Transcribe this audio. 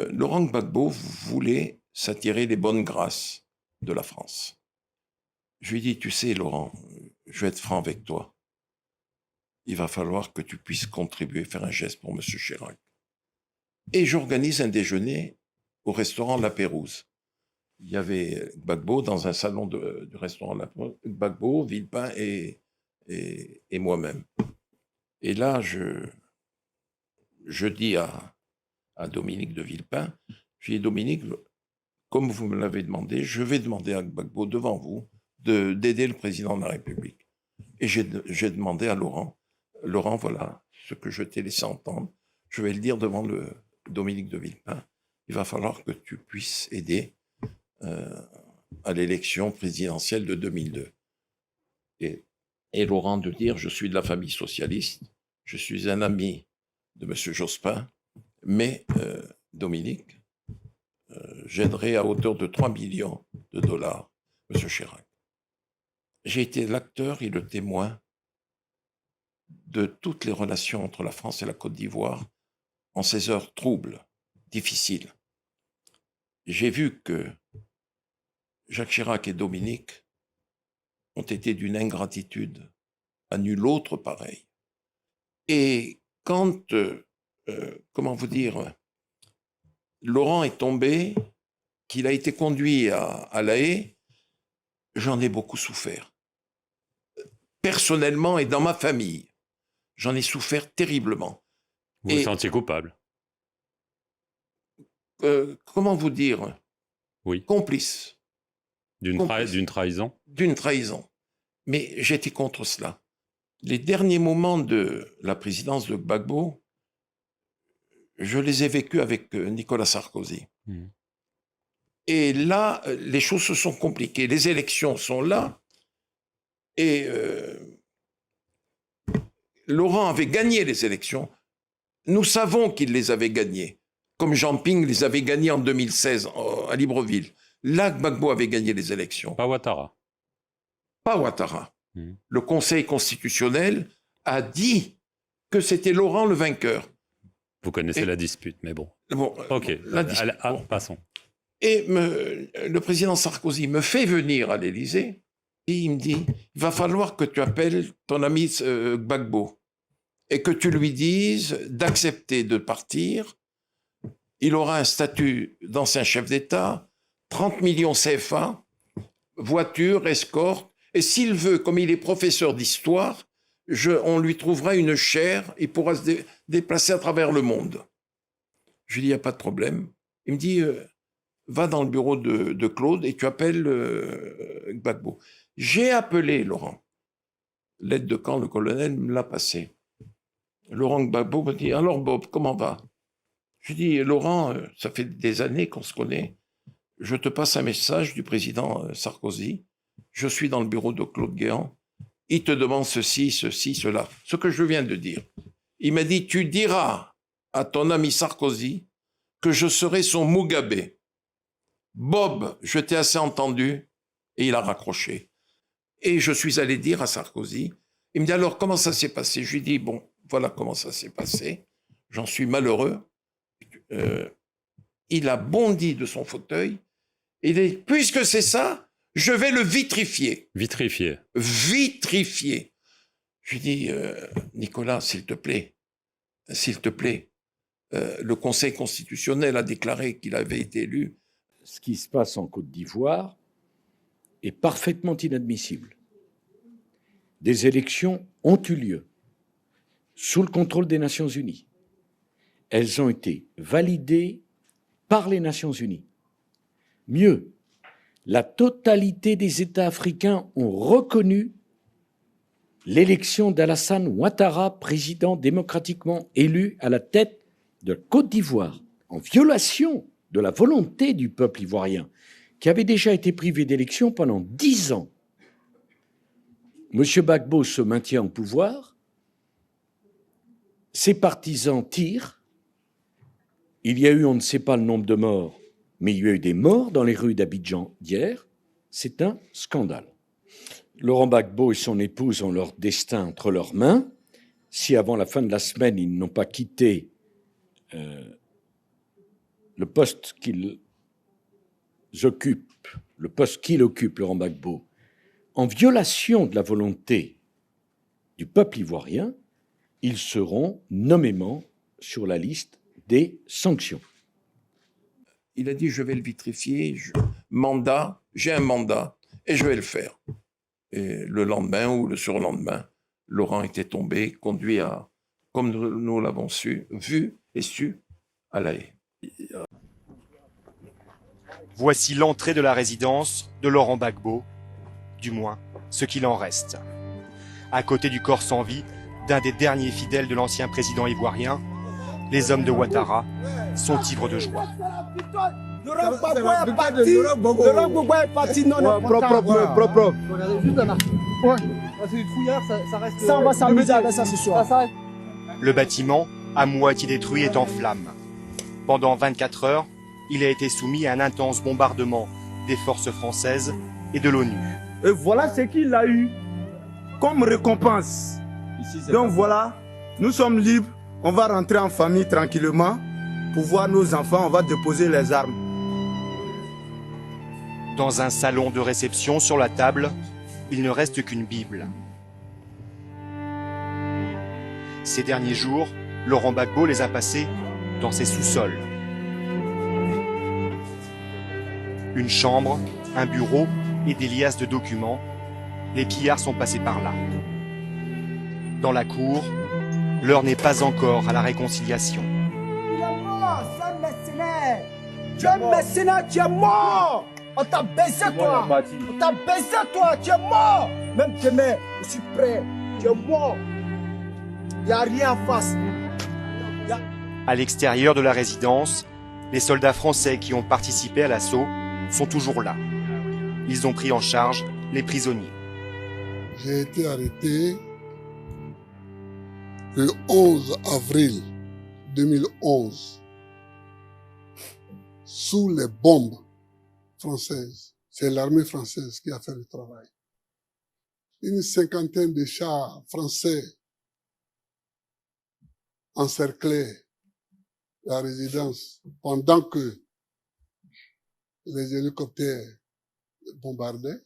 Laurent Gbagbo voulait s'attirer les bonnes grâces de la France. Je lui ai dit, tu sais, Laurent, je vais être franc avec toi. Il va falloir que tu puisses contribuer, faire un geste pour M. Chirac. Et j'organise un déjeuner au restaurant La Pérouse. Il y avait Gbagbo dans un salon du restaurant La Pérouse, Gbagbo, Villepin et moi-même. Et là, je dis à Dominique de Villepin, je dis, Dominique, comme vous me l'avez demandé, je vais demander à Gbagbo devant vous d'aider le président de la République. Et j'ai demandé à Laurent, voilà ce que je t'ai laissé entendre, je vais le dire devant le Dominique de Villepin, il va falloir que tu puisses aider à l'élection présidentielle de 2002. Et Laurent de dire, je suis de la famille socialiste, je suis un ami de M. Jospin, mais Dominique, j'aiderai à hauteur de 3 millions de dollars M. Chirac. J'ai été l'acteur et le témoin de toutes les relations entre la France et la Côte d'Ivoire en ces heures troubles, difficiles. J'ai vu que Jacques Chirac et Dominique ont été d'une ingratitude à nul autre pareil. Et quand, comment vous dire, Laurent est tombé, qu'il a été conduit à La Haye, j'en ai beaucoup souffert. Personnellement et dans ma famille, j'en ai souffert terriblement. Vous vous sentiez coupable? Comment vous dire? Oui. Complice. D'une trahison? D'une trahison. Mais j'étais contre cela. Les derniers moments de la présidence de Gbagbo, je les ai vécus avec Nicolas Sarkozy. Et là, les choses se sont compliquées. Les élections sont là. Et Laurent avait gagné les élections. Nous savons qu'il les avait gagnées. Comme Jean Ping les avait gagnées en 2016 à Libreville. Là, Gbagbo avait gagné les élections. Pas Ouattara. Pas Ouattara. Le Conseil constitutionnel a dit que c'était Laurent le vainqueur. Vous connaissez la dispute, mais bon. Ok, passons. Et le président Sarkozy me fait venir à l'Élysée et il me dit, il va falloir que tu appelles ton ami Gbagbo et que tu lui dises d'accepter de partir. Il aura un statut d'ancien chef d'État, 30 millions CFA, voiture, escorte, et s'il veut, comme il est professeur d'histoire, on lui trouvera une chaire, il pourra se déplacer à travers le monde. Je lui dis, il n'y a pas de problème. Il me dit, va dans le bureau de Claude et tu appelles Gbagbo. J'ai appelé Laurent. L'aide de camp, le colonel, me l'a passé. Laurent Gbagbo me dit, alors Bob, comment va? Je dis, Laurent, ça fait des années qu'on se connaît. Je te passe un message du président Sarkozy. Je suis dans le bureau de Claude Guéant. Il te demande ceci, cela. Ce que je viens de dire. Il m'a dit, tu diras à ton ami Sarkozy que je serai son Mugabe. Bob, je t'ai assez entendu. Et il a raccroché. Et je suis allé dire à Sarkozy, il me dit, alors comment ça s'est passé? Je lui dis, bon, voilà comment ça s'est passé. J'en suis malheureux. Il a bondi de son fauteuil. Il dit, puisque c'est ça, je vais le vitrifier. Vitrifier. Vitrifier. Je lui dis, Nicolas, s'il te plaît, le Conseil constitutionnel a déclaré qu'il avait été élu. Ce qui se passe en Côte d'Ivoire est parfaitement inadmissible. Des élections ont eu lieu sous le contrôle des Nations Unies. Elles ont été validées par les Nations Unies. Mieux, la totalité des États africains ont reconnu l'élection d'Alassane Ouattara, président démocratiquement élu à la tête de Côte d'Ivoire, en violation de la volonté du peuple ivoirien, qui avait déjà été privé d'élection pendant 10 ans. M. Gbagbo se maintient au pouvoir, ses partisans tirent, il y a eu, on ne sait pas le nombre de morts, mais il y a eu des morts dans les rues d'Abidjan hier. C'est un scandale. Laurent Gbagbo et son épouse ont leur destin entre leurs mains. Si avant la fin de la semaine, ils n'ont pas quitté le poste qu'il occupe, Laurent Gbagbo, en violation de la volonté du peuple ivoirien, ils seront nommément sur la liste des sanctions. Il a dit, je vais le vitrifier, j'ai un mandat, et je vais le faire. Et le lendemain ou le surlendemain, Laurent était tombé, conduit à, comme nous l'avons vu et su, à La Haye. Voici l'entrée de la résidence de Laurent Gbagbo, du moins ce qu'il en reste. À côté du corps sans vie d'un des derniers fidèles de l'ancien président ivoirien, les hommes de Ouattara sont ivres de joie. Laurent Gbagbo est parti. Laurent Gbagbo est parti. Non, non, propre. Ça, on va s'amuser avec ça ce soir. Le bâtiment, à moitié détruit, est en flammes. Pendant 24 heures, il a été soumis à un intense bombardement des forces françaises et de l'ONU. Et voilà ce qu'il a eu comme récompense. Donc voilà, nous sommes libres, on va rentrer en famille tranquillement pour voir nos enfants, on va déposer les armes. Dans un salon de réception sur la table, il ne reste qu'une Bible. Ces derniers jours, Laurent Gbagbo les a passés dans ses sous-sols. Une chambre, un bureau et des liasses de documents. Les pillards sont passés par là. Dans la cour, l'heure n'est pas encore à la réconciliation. Il est mort, c'est un mercenaire. Tu es un mercenaire, tu es mort. On t'a baissé toi. On t'a baissé toi, tu es mort. Même demain, je suis prêt. Tu es mort. Il n'y a rien en face. À l'extérieur de la résidence, les soldats français qui ont participé à l'assaut sont toujours là. Ils ont pris en charge les prisonniers. J'ai été arrêté le 11 avril 2011 sous les bombes françaises. C'est l'armée française qui a fait le travail. Une cinquantaine de chars français encerclaient la résidence pendant que les hélicoptères bombardaient.